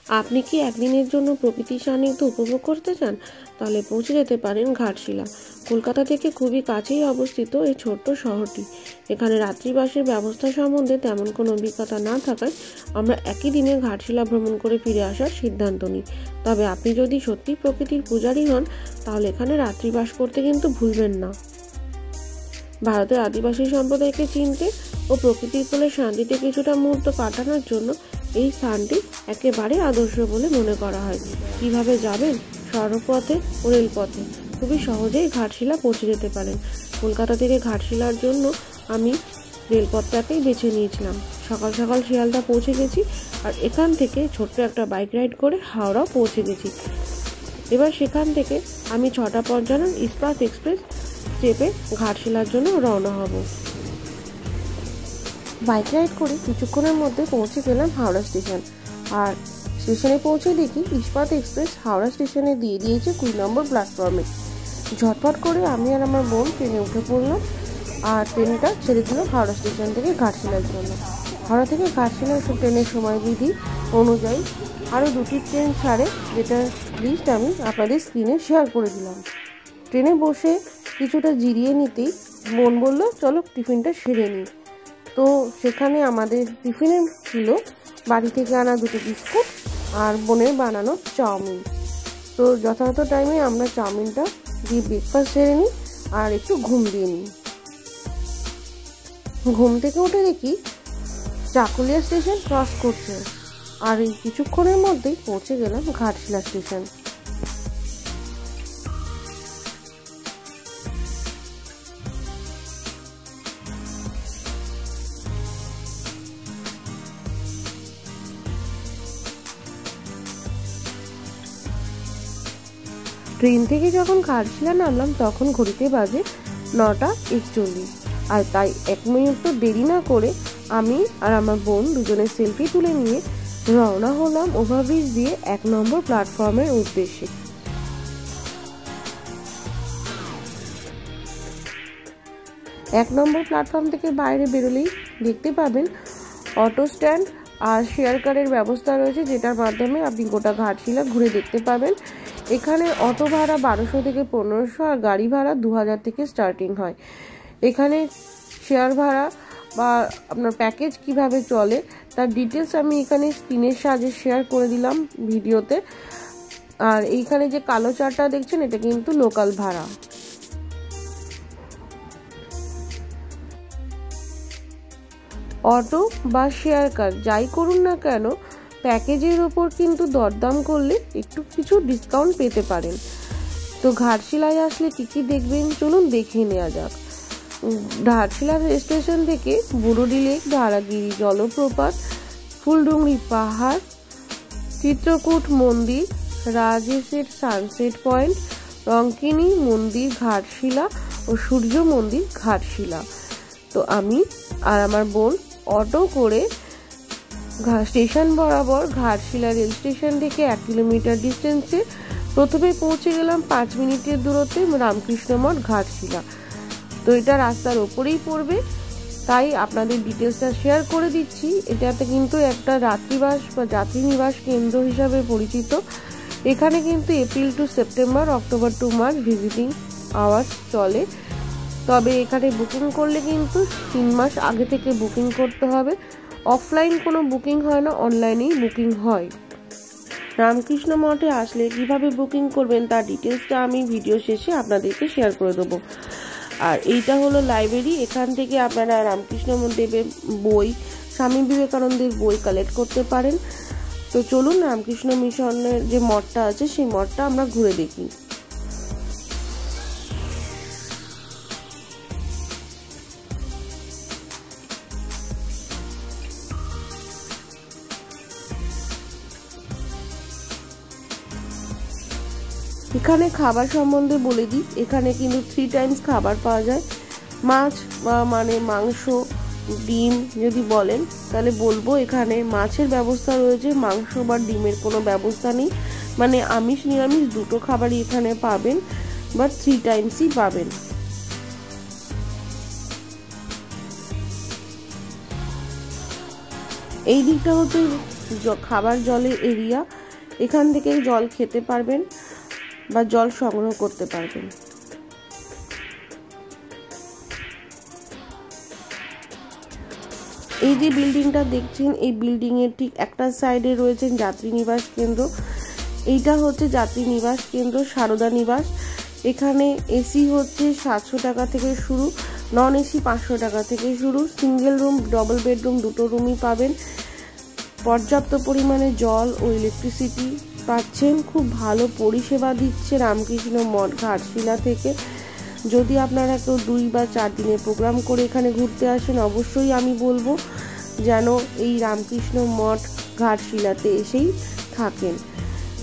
আপনি কি একদিনের জন্য প্রকৃতির সান্নিধ্য উপভোগ করতে চান? তাহলে পৌঁছে যেতে পারেন ঘাটশিলা। কলকাতা থেকে খুবই কাছেই অবস্থিত এই ছোট্ট শহরটি। এখানে রাত্রিবাসের ব্যবস্থা সম্বন্ধে তেমন কোনো অভিজ্ঞতা না থাকায় আমরা একই দিনে ঘাটশিলা ভ্রমণ করে ফিরে আসার সিদ্ধান্ত নিই। তবে আপনি যদি সত্যি প্রকৃতির পূজারী হন তাহলে এখানে রাত্রিবাস করতে কিন্তু ভুলবেন না। ভারতের আদিবাসী সম্প্রদায়কে চিনতে ও প্রকৃতির কোলে শান্তিতে কিছুটা মুহূর্ত কাটানোর জন্য এই স্থানটি একেবারে আদর্শ বলে মনে করা হয়। কিভাবে যাবেন? সড়কপথে ও রেলপথে খুবই সহজেই ঘাটশিলা পৌঁছে যেতে পারেন। কলকাতা থেকে ঘাটশিলার জন্য আমি রেলপথটাকেই বেছে নিয়েছিলাম। সকাল সকাল শিয়ালদা পৌঁছে গেছি আর এখান থেকে ছোট্ট একটা বাইক রাইড করে হাওড়া পৌঁছে গেছি। এবার সেখান থেকে আমি 6:55 ইস্পাত এক্সপ্রেস চেপে ঘাটশিলার জন্য রওনা হব। বাইক রাইড করে কিছুক্ষণের মধ্যে পৌঁছে গেলাম হাওড়া স্টেশন। আর স্টেশনে পৌঁছে দেখি ইস্পাত এক্সপ্রেস হাওড়া স্টেশনে দিয়ে দিয়েছে 20 নম্বর প্ল্যাটফর্মে। ঝটপট করে আমি আর আমার বোন ট্রেনে উঠে পড়লাম আর ট্রেনটা ছেড়ে দিল হাওড়া স্টেশন থেকে ঘাটশিলার জন্য। হাওড়া থেকে ঘাটশিলার ট্রেনের সময়বিধি অনুযায়ী আরও 2টি ট্রেন ছাড়ে, যেটার লিস্ট আমি আপনাদের স্ক্রিনে শেয়ার করে দিলাম। ট্রেনে বসে কিছুটা জিরিয়ে নিতেই বোন বলল, চলো টিফিনটা সেরে নিই। তো সেখানে আমাদের টিফিনে ছিল বাড়ি থেকে আনা 2টি বিস্কুট আর বোনের বানানো চাউমিন। তো যথাযথ টাইমে আমরা চাউমিনটা দিয়ে ব্রেকফাস্ট সেরে নিই আর একটু ঘুম দিয়ে নিই। ঘুম থেকে উঠে দেখি চাকুলিয়া স্টেশন ক্রস করছে আর এই কিছুক্ষণের মধ্যেই পৌঁছে গেলাম ঘাটশিলা স্টেশন। ট্রেন থেকে যখন ঘাটশিলা নামলাম তখন ঘড়িতে বাজে 9:41 আর তাই 1 মিনিট তো দেরি না করে আমি আর আমার বোন দুজনে সেলফি তুলে নিয়ে রওনা হলাম ওভারব্রিজ দিয়ে 1 নম্বর প্ল্যাটফর্মের উদ্দেশ্যে। 1 নম্বর প্ল্যাটফর্ম থেকে বাইরে বেরোলেই দেখতে পাবেন অটো স্ট্যান্ড আর শেয়ার কারের ব্যবস্থা রয়েছে, যেটার মাধ্যমে আপনি গোটা ঘাটশিলা ঘুরে দেখতে পাবেন। এখানে অটো ভাড়া 1200 থেকে 1500 আর গাড়ি ভাড়া 2000 থেকে স্টার্টিং হয়। এখানে শেয়ার ভাড়া বা আপনার প্যাকেজ কিভাবে চলে তার ডিটেলস আমি এখানে স্ক্রিনের সাহায্যে শেয়ার করে দিলাম ভিডিওতে। আর এইখানে যে কালো চারটা দেখছেন এটা কিন্তু লোকাল ভাড়া। অটো বা শেয়ার কার যাই করুন না কেন প্যাকেজের ওপর কিন্তু দরদাম করলে একটু কিছু ডিসকাউন্ট পেতে পারেন। তো ঘাটশিলায় আসলে কী কী দেখবেন চলুন দেখে নেওয়া যাক। ঘাটশিলা স্টেশন থেকে বুড়োডি লেক, ধারাগিরি জলপ্রপাত, ফুলডুংরি পাহাড়, চিত্রকূট মন্দির, রাজেশের সানসেট পয়েন্ট, রঙ্কিনী মন্দির ঘাটশিলা ও সূর্য মন্দির ঘাটশিলা। তো আমি আর আমার বোন অটো করে স্টেশন বরাবর ঘাটশিলা রেল স্টেশন থেকে 1 কিলোমিটার ডিস্টেন্সে প্রথমে পৌঁছে গেলাম 5 মিনিটের দূরত্বে রামকৃষ্ণ মঠ ঘাটশিলা। তো এটা রাস্তার ওপরেই পড়বে, তাই আপনাদের ডিটেলসটা শেয়ার করে দিচ্ছি। এটাতে কিন্তু একটা রাত্রিবাস বা যাত্রী নিবাস কেন্দ্র হিসাবে পরিচিত। এখানে কিন্তু April to September, October to March visiting hours চলে। তবে এখানে বুকিং করলে কিন্তু 3 মাস আগে থেকে বুকিং করতে হবে। অফলাইন কোনো বুকিং হয় না, অনলাইনেই বুকিং হয়। রামকৃষ্ণ মঠে আসলে কিভাবে বুকিং করবেন তার ডিটেলসটা আমি ভিডিও শেষে আপনাদেরকে শেয়ার করে দেবো। আর এইটা হলো লাইব্রেরি, এখান থেকে আপনারা রামকৃষ্ণ দেবের বই, স্বামী বিবেকানন্দের বই কালেক্ট করতে পারেন। তো চলুন রামকৃষ্ণ মিশনের যে মঠটা আছে সেই মঠটা আমরা ঘুরে দেখি। এখানে খাবার সম্বন্ধে বলে দিই, এখানে কিন্তু 3 টাইমস খাবার পাওয়া যায়। মাছ বা মানে মাংস, ডিম যদি বলেন তাহলে বলবো এখানে মাছের ব্যবস্থা রয়েছে, মাংস বা ডিমের কোনো ব্যবস্থা নেই। মানে আমিষ নিরামিষ দুটো খাবারই এখানে পাবেন, বাট 3 টাইমসই পাবেন। এই দিকটা হচ্ছে খাবার জলের এরিয়া, এখান থেকেই জল খেতে পারবেন বা জল সংগ্রহ করতে পারবেন। এই যে বিল্ডিংটা দেখছেন, এই বিল্ডিংয়ের ঠিক একটা সাইডে রয়েছেন যাত্রী নিবাস কেন্দ্র। এইটা হচ্ছে যাত্রী নিবাস কেন্দ্র সারদা নিবাস। এখানে এসি হচ্ছে 700 টাকা থেকে শুরু, নন এসি 500 টাকা থেকে শুরু। সিঙ্গেল রুম, ডবল বেডরুম দুটো রুমই পাবেন। পর্যাপ্ত পরিমাণে জল ও ইলেকট্রিসিটি পাচ্ছেন। খুব ভালো পরিষেবা দিচ্ছে রামকৃষ্ণ মঠ ঘাটশিলা থেকে। যদি আপনারা কেউ 2 বা 4 দিনের প্রোগ্রাম করে এখানে ঘুরতে আসেন, অবশ্যই আমি বলবো যেন এই রামকৃষ্ণ মঠ ঘাটশিলাতে এসেই থাকেন।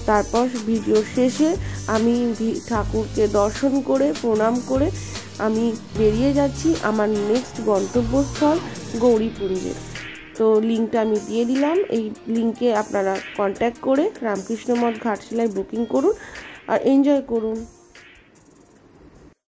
তারপর ভিডিও শেষে আমি ঠাকুরকে দর্শন করে প্রণাম করে আমি বেরিয়ে যাচ্ছি আমার নেক্সট গন্তব্যস্থল গৌরীপুঞ্জে। তো লিঙ্কটা আমি দিয়ে দিলাম, এই লিঙ্কে আপনারা কন্ট্যাক্ট করে রামকৃষ্ণ মঠ ঘাটশিলায় বুকিং করুন আর এনজয় করুন।